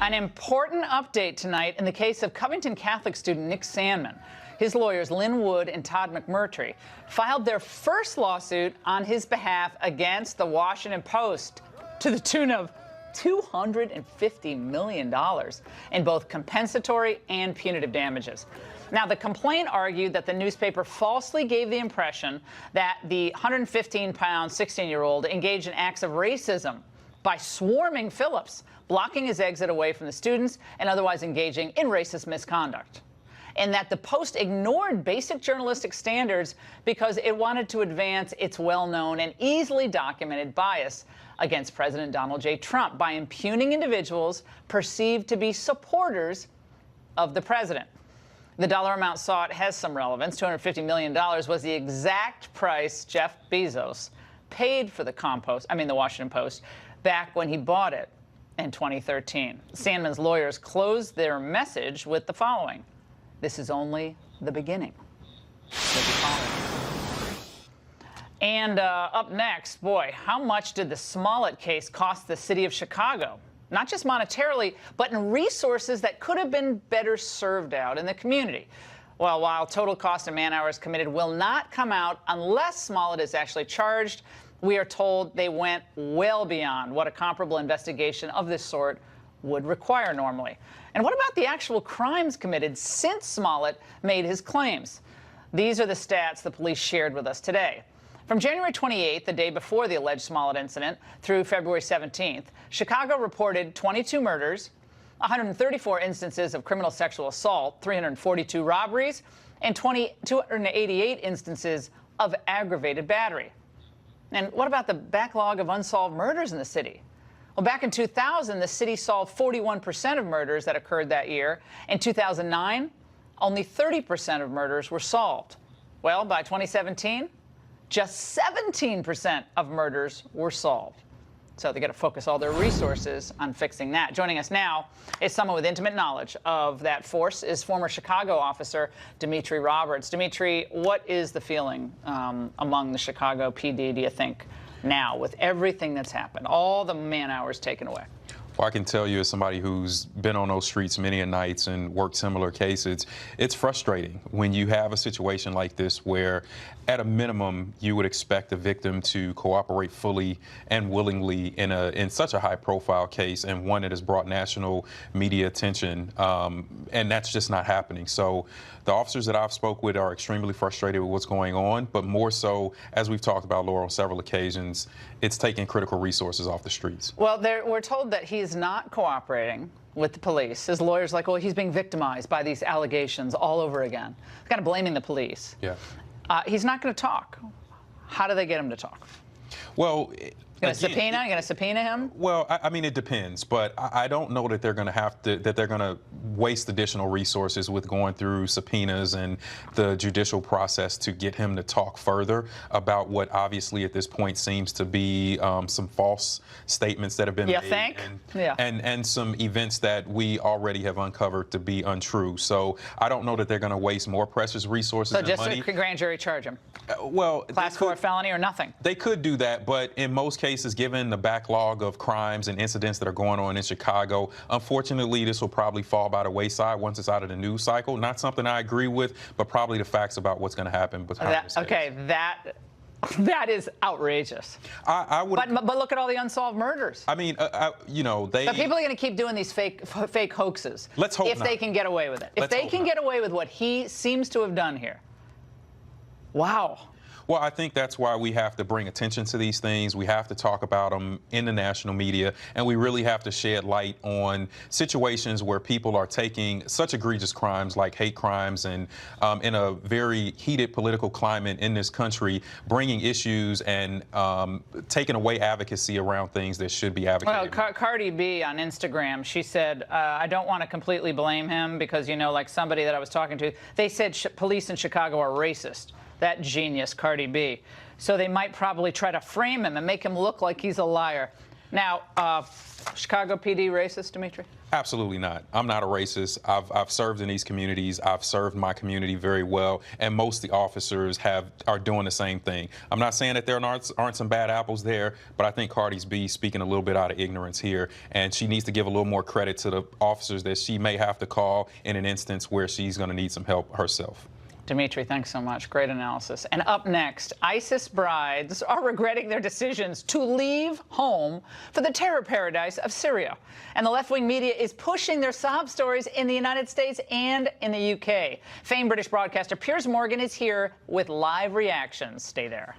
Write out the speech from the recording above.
An important update tonight in the case of Covington Catholic student Nick Sandmann. His lawyers, Lynn Wood and Todd McMurtry, filed their first lawsuit on his behalf against the Washington Post to the tune of $250 million in both compensatory and punitive damages. Now, the complaint argued that the newspaper falsely gave the impression that the 115-pound 16-year-old engaged in acts of racism by swarming Phillips, blocking his exit away from the students, and otherwise engaging in racist misconduct. And that the Post ignored basic journalistic standards because it wanted to advance its well-known and easily documented bias against President Donald J. Trump by impugning individuals perceived to be supporters of the president. The dollar amount sought has some relevance. $250 million was the exact price Jeff Bezos paid for the Washington Post, back when he bought it in 2013. Sandmann's lawyers closed their message with the following: "This is only the beginning." And up next, boy, how much did the Smollett case cost the city of Chicago? Not just monetarily, but in resources that could have been better served out in the community. Well, while total cost and man hours committed will not come out unless Smollett is actually charged, we are told they went well beyond what a comparable investigation of this sort would require normally. And what about the actual crimes committed since Smollett made his claims? These are the stats the police shared with us today. From January 28th, the day before the alleged Smollett incident, through February 17th, Chicago reported 22 murders, 134 instances of criminal sexual assault, 342 robberies, and 288 instances of aggravated battery. And what about the backlog of unsolved murders in the city? Well, back in 2000, the city solved 41% of murders that occurred that year. In 2009, only 30% of murders were solved. Well, by 2017, just 17% of murders were solved. So they got to focus all their resources on fixing that. Joining us now is someone with intimate knowledge of that force, is former Chicago officer Dimitri Roberts. Dimitri, what is the feeling among the Chicago PD, do you think, now, with everything that's happened, all the man hours taken away? Well, I can tell you, as somebody who's been on those streets many a nights and worked similar cases, it's frustrating when you have a situation like this where, at a minimum, you would expect the victim to cooperate fully and willingly in such a high-profile case, and one that has brought national media attention, and that's just not happening. So the officers that I've spoke with are extremely frustrated with what's going on, but more so, as we've talked about, Laura, on several occasions, it's taking critical resources off the streets. Well, we're told that he's not cooperating with the police. His lawyer's like, well, he's being victimized by these allegations all over again. Kind of blaming the police. Yeah. He's not going to talk. How do they get him to talk? Well, Going to subpoena him? Well, I mean, it depends, but I don't know that they're going to waste additional resources with going through subpoenas and the judicial process to get him to talk further about what obviously at this point seems to be some false statements that have been made. And some events that we already have uncovered to be untrue. So I don't know that they're going to waste more precious resources and money. So just a grand jury charge him? Well, Class 4 felony or nothing? They could do that, but in most cases, given the backlog of crimes and incidents that are going on in Chicago, unfortunately, this will probably fall by the wayside once it's out of the news cycle. Not something I agree with, but probably the facts about what's going to happen behind this case. Okay, that is outrageous. I would. But look at all the unsolved murders. I mean, you know, But people are going to keep doing these fake hoaxes. Let's hope if not. they can get away with it. If they can get away with what he seems to have done here. Wow. Well, I think that's why we have to bring attention to these things. We have to talk about them in the national media, and we really have to shed light on situations where people are taking such egregious crimes like hate crimes and in a very heated political climate in this country, bringing issues and taking away advocacy around things that should be advocated. Well, Cardi B on Instagram, she said, I don't want to completely blame him because, you know, like somebody that I was talking to, they said police in Chicago are racist. That genius, Cardi B. So they might probably try to frame him and make him look like he's a liar. Now, Chicago PD racist, Dimitri? Absolutely not. I'm not a racist. I've served in these communities. I've served my community very well, and most of the officers are doing the same thing. I'm not saying that there aren't some bad apples there, but I think Cardi's B speaking a little bit out of ignorance here, and she needs to give a little more credit to the officers that she may have to call in an instance where she's going to need some help herself. Dimitri, thanks so much. Great analysis. And up next, ISIS brides are regretting their decisions to leave home for the terror paradise of Syria. And the left-wing media is pushing their sob stories in the United States and in the UK. Famed British broadcaster Piers Morgan is here with live reactions. Stay there.